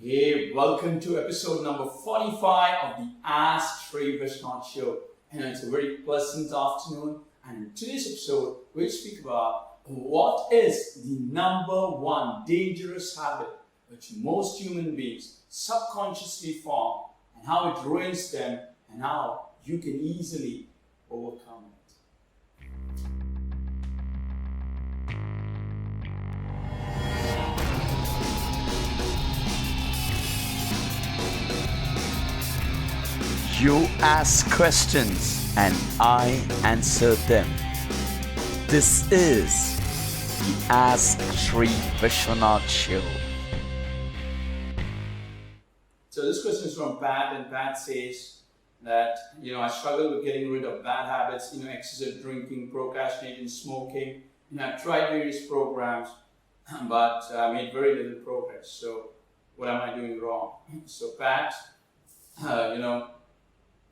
Hey, welcome to episode number 45 of the Ask Sri Vishwanath show. And it's a very pleasant afternoon. And in today's episode, we'll speak about what is the number one dangerous habit which most human beings subconsciously form, and how it ruins them, and how you can easily overcome it. You ask questions and I answer them. This is the Ask Sri Vishwanath show. So this question is from Pat, and Pat says that, I struggle with getting rid of bad habits, excessive drinking, procrastinating, smoking. I've tried various programs, but I made very little progress. So what am I doing wrong? So Pat,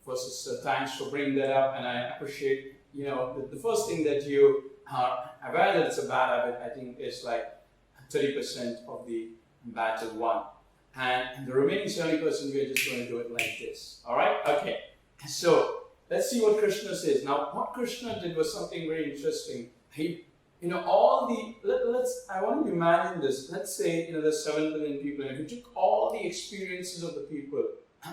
first, thanks for bringing that up, and I appreciate, the first thing that you are aware that it's a bad habit, I think is like 30% of the battle won. And the remaining 70%, we're just going to do it like this. All right? Okay. So let's see what Krishna says. Now, what Krishna did was something very interesting. He, I want you to imagine this. Let's say, there's 7 billion people, and if you took all the experiences of the people,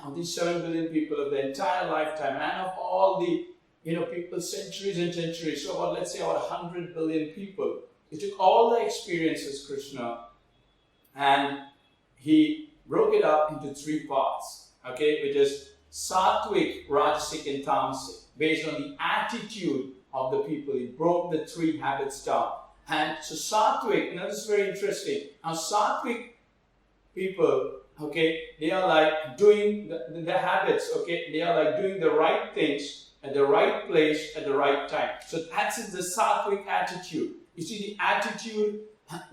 of these 7 billion people of their entire lifetime, and of all the people centuries and centuries, so about, let's say, about 100 billion people. He took all the experiences, Krishna, and he broke it up into 3 parts, okay, which is Sattvic, Rajasic, and Tamasic, based on the attitude of the people. He broke the 3 habits down. And so Sattvic, this is very interesting. Now Sattvic people, okay, they are like doing the habits, okay, they are like doing the right things at the right place at the right time. So that's the Sattvic attitude. You see, the attitude,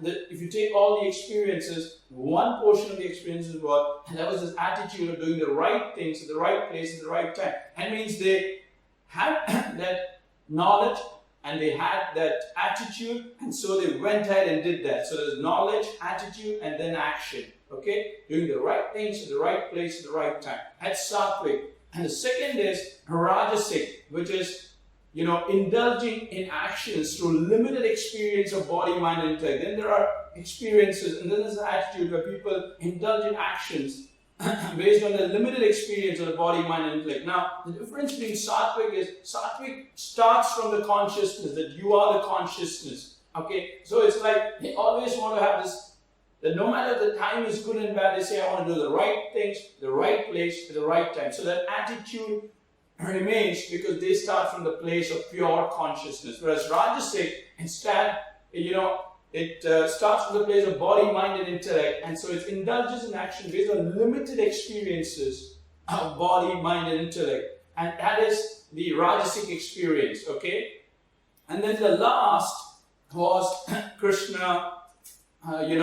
if you take all the experiences, one portion of the experiences was, and that was this attitude of doing the right things at the right place at the right time. That means they had that knowledge and they had that attitude, and so they went ahead and did that. So there's knowledge, attitude, and then action. Okay? Doing the right things at the right place at the right time. That's Sattvic. And the second is Rajasic, which is, indulging in actions through limited experience of body, mind, and intellect. Then there are experiences, and then there's the attitude where people indulge in actions based on the limited experience of the body, mind, and intellect. Now, the difference between Sattvic is, Sattvic starts from the consciousness, that you are the consciousness. Okay? So it's like, they always want to have this, that no matter the time is good and bad, they say, I want to do the right things, the right place, at the right time. So that attitude remains because they start from the place of pure consciousness. Whereas Rajasic, instead, it starts from the place of body, mind, and intellect. And so it indulges in action based on limited experiences of body, mind, and intellect. And that is the Rajasic experience, okay? And then the last was Krishna,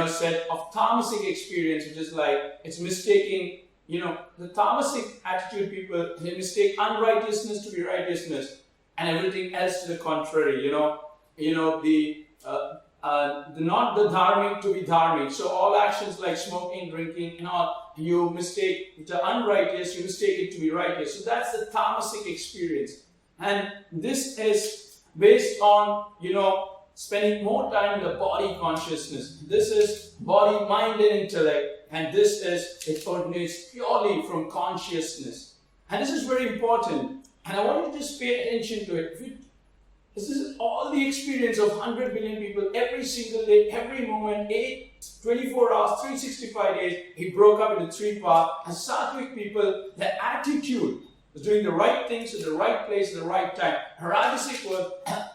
said of Tamasic experience, which is like, it's mistaking, the Tamasic attitude people, they mistake unrighteousness to be righteousness and everything else to the contrary, not the dharmic to be dharmic. So all actions like smoking, drinking, and all, you mistake the unrighteous, you mistake it to be righteous. So that's the Tamasic experience. And this is based on, spending more time in the body consciousness. This is body, mind, and intellect. And this is, it originates purely from consciousness. And this is very important. And I want you to just pay attention to it. This is all the experience of 100 billion people every single day, every moment, 24 hours, 365 days. He broke up into 3 parts. And Sattvic people, their attitude was doing the right things at the right place at the right time. Rajasic was,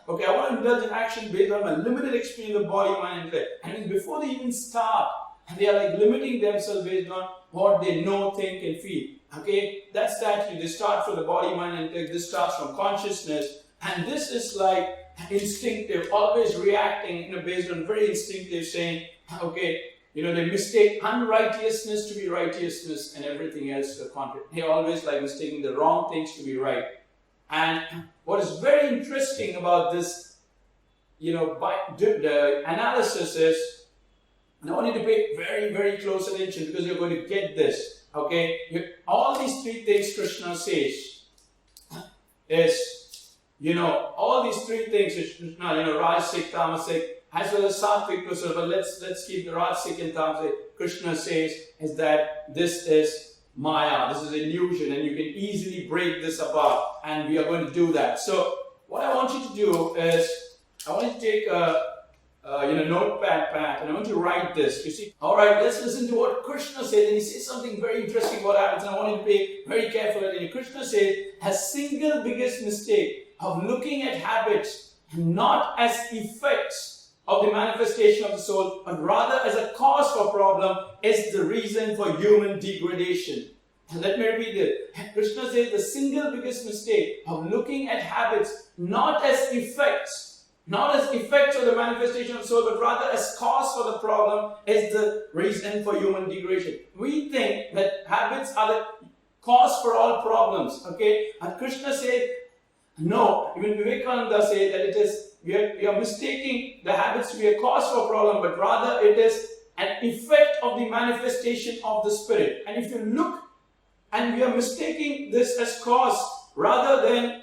okay, I want to indulge in action based on my limited experience of body, mind, and intellect. And before they even start, they are like limiting themselves based on what they know, think, and feel. Okay, that's the attitude. They start from the body, mind, and intellect. This starts from consciousness. And this is like instinctive, always reacting, based on very instinctive, saying, okay, they mistake unrighteousness to be righteousness and everything else to the contrary. They always like mistaking the wrong things to be right. And what is very interesting about this, the analysis is, And I want you to pay very, very close attention because you're going to get this. Okay? All these three things Krishna says is, all these three things is Krishna, Rajasic, Tamasic, as well as Sattvic process. But let's keep the Rajasic and Tamasic. Krishna says is that this is Maya, this is illusion, and you can easily break this apart. And we are going to do that. So what I want you to do is, I want you to take a notepad pad, and I want you to write this. You see, all right, let's listen to what Krishna says, and he says something very interesting. What happens, and I want you to pay very careful attention. Krishna says, "Has single biggest mistake of looking at habits not as effects of the manifestation of the soul, but rather as a cause for problem, is the reason for human degradation." And let me repeat it. Krishna says the single biggest mistake of looking at habits not as effects of the manifestation of the soul, but rather as cause for the problem, is the reason for human degradation. We think that habits are the cause for all problems, okay? And Krishna said, no. Even Vivekananda said that it is, we are mistaking the habits to be a cause for a problem, but rather it is an effect of the manifestation of the spirit. And if you look, and we are mistaking this as cause rather than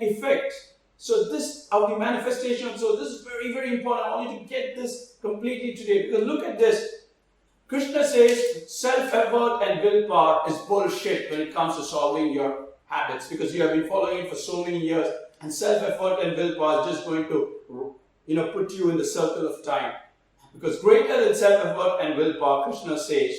effect. So this of the manifestation. So this is very, very important. I want you to get this completely today. Because look at this. Krishna says self-effort and willpower is bullshit when it comes to solving your habits. Because you have been following it for so many years. And self-effort and willpower is just going to, put you in the circle of time. Because greater than self-effort and willpower, Krishna says,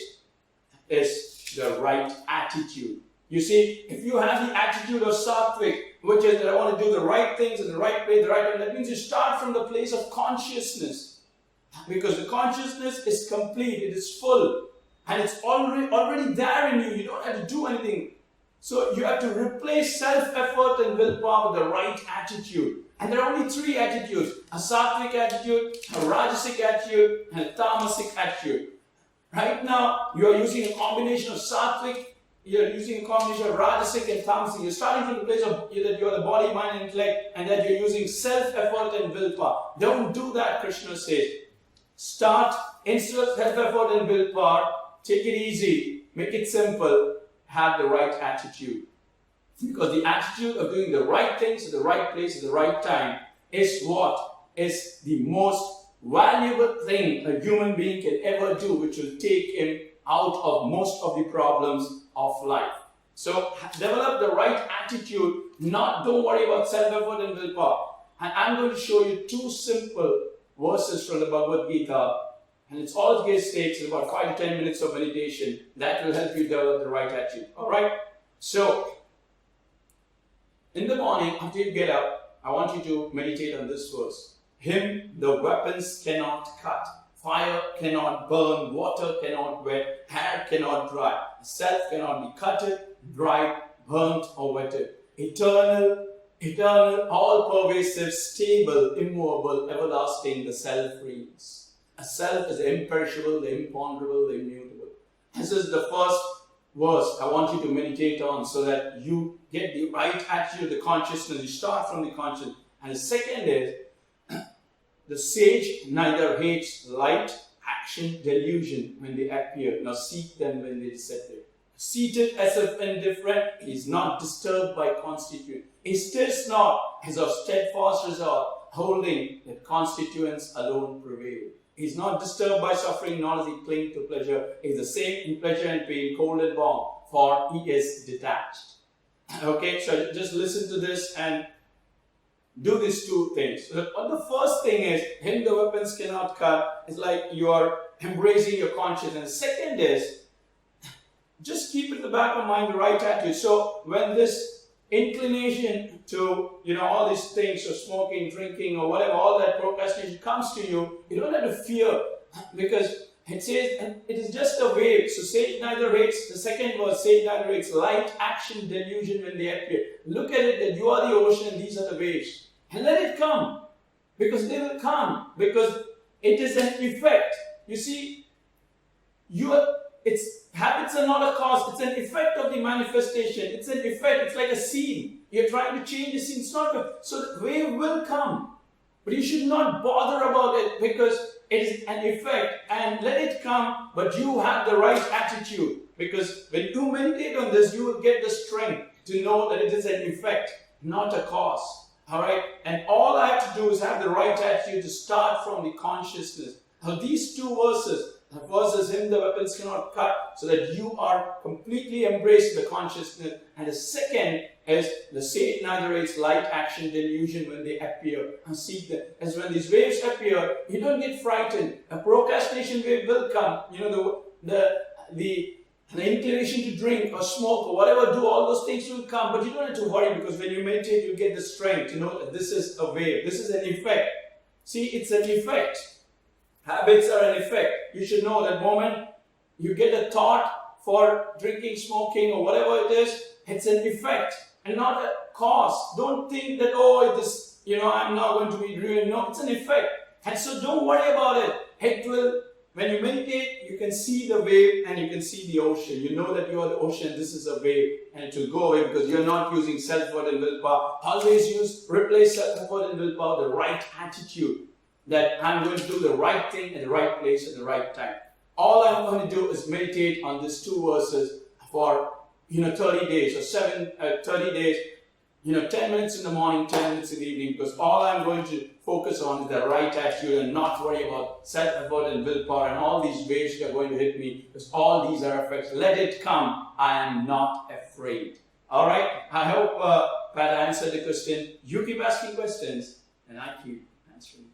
is the right attitude. You see, if you have the attitude of Sattvic, which is that I want to do the right things in the right way, the right time, that means you start from the place of consciousness. Because the consciousness is complete, it is full, and it's already there in you. You don't have to do anything. So you have to replace self-effort and willpower with the right attitude. And there are only three attitudes: a Sattvic attitude, a Rajasic attitude, and a Tamasic attitude. Right now, you are using a combination of Sattvic, you're using a combination of Rajasic and Tamasic. You're starting from the place of that you're the body, mind, and intellect, and that you're using self-effort and willpower. Don't do that, Krishna says. Start, instead of self-effort and willpower, take it easy, make it simple, have the right attitude. Because the attitude of doing the right things at the right place at the right time is what is the most valuable thing a human being can ever do, which will take him out of most of the problems of life. So develop the right attitude. Don't worry about self-effort and willpower. And I'm going to show you two simple verses from the Bhagavad Gita. And it's all it takes is about 5 to 10 minutes of meditation. That will help you develop the right attitude. Alright? So, in the morning, after you get up, I want you to meditate on this verse. Him the weapons cannot cut. Fire cannot burn, water cannot wet, hair cannot dry. Self cannot be cutted, dried, burnt, or wetted. Eternal, all-pervasive, stable, immovable, everlasting, the self reigns. A self is the imperishable, the imponderable, the immutable. This is the first verse I want you to meditate on so that you get the right attitude, the consciousness. You start from the consciousness. And the second is, the sage neither hates light, action, delusion when they appear, nor seek them when they disappear. Seated as if indifferent, he is not disturbed by constituent. He stirs not, as of steadfast resolve, holding that constituents alone prevail. He is not disturbed by suffering, nor does he cling to pleasure. He is the same in pleasure and pain, cold and warm, for he is detached. Okay, so just listen to this and do these two things. So the first thing is, him the weapons cannot cut. It's like you are embracing your consciousness. The second is, just keep in the back of mind the right attitude. So when this inclination to, all these things, so smoking, drinking, or whatever, all that procrastination comes to you, you don't have to fear, because it says, and it is just a wave. So sage neither hates, the second verse, sage neither hates light, action, delusion when they appear. Look at it that you are the ocean and these are the waves. And let it come. Because they will come. Because it is an effect. You see, habits are not a cause. It's an effect of the manifestation. It's an effect. It's like a scene. You're trying to change the scene. It's not good. So the wave will come. But you should not bother about it, because it is an effect, and let it come, but you have the right attitude. Because when you meditate on this, you will get the strength to know that it is an effect, not a cause. Alright? And all I have to do is have the right attitude to start from the consciousness. Now these two verses, the first is him the weapons cannot cut, so that you are completely embraced the consciousness. And the second is the Satan narrates light, action, delusion when they appear. And seek them. As when these waves appear, you don't get frightened. A procrastination wave will come. The inclination to drink or smoke or whatever, do all those things will come. But you don't have to worry, because when you meditate, you get the strength to know that this is a wave. This is an effect. See, it's an effect. Habits are an effect. You should know that moment you get a thought for drinking, smoking, or whatever it is, it's an effect and not a cause. Don't think that, I'm not going to be ruined. No, it's an effect. And so don't worry about it. It will, when you meditate, you can see the wave and you can see the ocean. You know that you are the ocean, this is a wave, and it will go away because you're not using self-effort and willpower. Always replace self-effort and willpower, the right attitude. That I'm going to do the right thing at the right place at the right time. All I'm going to do is meditate on these two verses for 30 days or 30 days, 10 minutes in the morning, 10 minutes in the evening, because all I'm going to focus on is the right attitude and not worry about self-effort and willpower and all these waves that are going to hit me, because all these are effects. Let it come. I am not afraid. All right? I hope that answered the question. You keep asking questions and I keep answering.